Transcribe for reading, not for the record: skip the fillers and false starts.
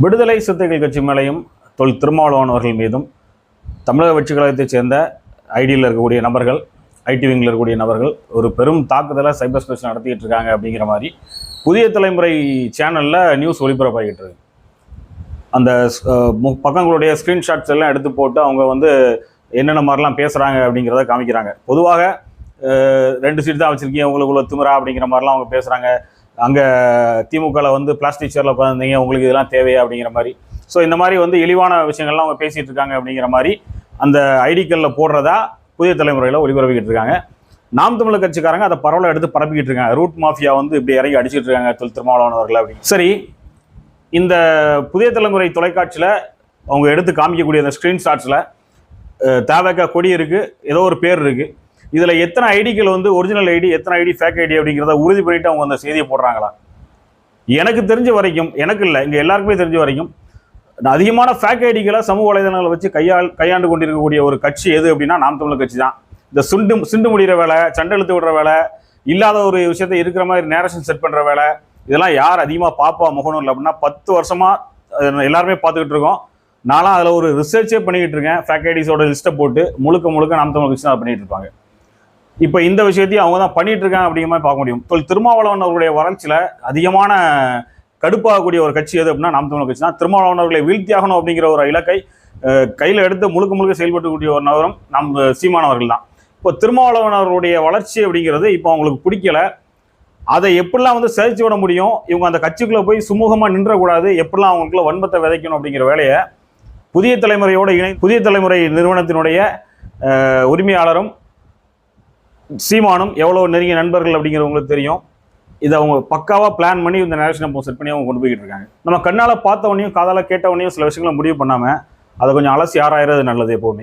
விடுதலை சிறுத்தைகள் கட்சி மேலேயும் திருமாவளவன் அவர்கள் மீதும் தமிழக வெற்றி கழகத்தைச் சேர்ந்த ஐடியில் இருக்கக்கூடிய நபர்கள், ஐடி விங்கில் இருக்கக்கூடிய நபர்கள் ஒரு பெரும் தாக்குதலை சைபர் ஸ்பேஸ் நடத்திக்கிட்டு இருக்காங்க அப்படிங்கிற மாதிரி புதிய தலைமுறை சேனலில் நியூஸ் ஒளிபரப்பாகிட்டு இருக்கு. அந்த பக்கங்களுடைய ஸ்க்ரீன்ஷாட்ஸ் எல்லாம் எடுத்து போட்டு அவங்க என்னென்ன மாதிரிலாம் பேசுகிறாங்க அப்படிங்கிறத காமிக்கிறாங்க. பொதுவாக 2 சீட் தான் வச்சுருக்கீங்க, உங்களுக்குள்ள திமிரா அப்படிங்கிற மாதிரிலாம் அவங்க பேசுகிறாங்க. அங்கே திமுகவில் பிளாஸ்டிக் சேரில் உட்காந்துருந்தீங்க, உங்களுக்கு இதெல்லாம் தேவையா அப்படிங்கிற மாதிரி. ஸோ இந்த மாதிரி இழிவான விஷயங்கள்லாம் அவங்க பேசிகிட்டு இருக்காங்க அப்படிங்கிற மாதிரி அந்த ஐடிக்களில் போடுறதா புதிய தலைமுறையில் ஒளிபரப்பிக்கிட்டு இருக்காங்க. நாம் தமிழர் கட்சிக்காரங்க அதை பரவலாக எடுத்து பரப்பிக்கிட்டு இருக்காங்க. ரூட் மாஃபியா இப்படி இறங்கி அடிச்சுட்டு இருக்காங்க திருமாவளவன் அவர்கள் அப்படின்னு. சரி, இந்த புதிய தலைமுறை தொலைக்காட்சியில் அவங்க எடுத்து காமிக்கக்கூடிய அந்த ஸ்க்ரீன்ஷாட்ஸில் தேவைக்கா கொடி இருக்குது, ஏதோ ஒரு பேர் இருக்குது. இதில் எத்தனை ஐடிகள் ஒரிஜினல் ஐடி, எத்தனை ஐடி ஃபேக் ஐடி அப்படிங்கிறத உறுதி பண்ணிவிட்டு அவங்க அந்த செய்தியை போடுறாங்களா? எனக்கு தெரிஞ்ச வரைக்கும், எனக்கு இல்லை, இங்கே எல்லாருக்குமே தெரிஞ்ச வரைக்கும் அதிகமான ஃபேக் ஐடிகளை சமூக வலைதளங்களை வச்சு கையாண்டு கொண்டிருக்கக்கூடிய ஒரு கட்சி எது அப்படின்னா நாம் தமிழர் கட்சி தான். இந்த சிண்டு முடிகிற வேலை, சண்டை இழுத்து விடுற வேலை, இல்லாத ஒரு விஷயத்தை இருக்கிற மாதிரி நேரேஷன் செட் பண்ணுற வேலை, இதெல்லாம் யார் அதிகமாக பார்ப்பா முகநூல் அப்படின்னா 10 வருஷமாக எல்லாருமே பார்த்துக்கிட்டு இருக்கோம். நானும் அதில் ஒரு ரிசர்ச்சே பண்ணிக்கிட்டு இருக்கேன். ஃபேக் ஐடிஸோட லிஸ்ட்டை போட்டு முழுக்க நாம் தமிழர் கட்சி தான் பண்ணிகிட்டு இருப்பாங்க. இப்போ இந்த விஷயத்தையும் அவங்க தான் பண்ணிட்டு இருக்காங்க அப்படிங்கிற மாதிரி பார்க்க முடியும். திருமாவளவன் அவருடைய வளர்ச்சியில் அதிகமான கடுப்பாகக்கூடிய ஒரு கட்சி எது அப்படின்னா நாம் தமிழர் கட்சி தான். திருமாவளவன் அவர்களை வீழ்த்தியாகணும் அப்படிங்கிற ஒரு இலக்கை கையில் எடுத்து முழுக்க செயல்பட்டுக்கூடிய ஒரு நபரும் சீமானவர்கள் தான். இப்போ திருமாவளவன் அவருடைய வளர்ச்சி அப்படிங்கிறது இப்போ அவங்களுக்கு பிடிக்கல. அதை எப்படிலாம் சரிச்சு விட முடியும், இவங்க அந்த கட்சிக்குள்ளே போய் சுமூகமாக நின்றக்கூடாது, எப்படிலாம் அவங்களுக்குள்ள வன்மத்தை விதைக்கணும் அப்படிங்கிற வேலையை புதிய தலைமுறையோடு புதிய தலைமுறை நிறுவனத்தினுடைய உரிமையாளரும் சீமானும் எவ்வளோ நெருங்கிய நண்பர்கள் அப்படிங்கிறவங்களுக்கு தெரியும். இதை அவங்க பக்காவாக பிளான் பண்ணி இந்த நேரேஷனை செட் பண்ணி அவங்க கொண்டு போய்கிட்டு இருக்காங்க. நம்ம கண்ணால் பார்த்தவனையும் காதால் கேட்டவனையும் சில விஷயங்களை முடிவு பண்ணாமல் அதை கொஞ்சம் அலசி ஆராயிறது நல்லது எப்போவுமே.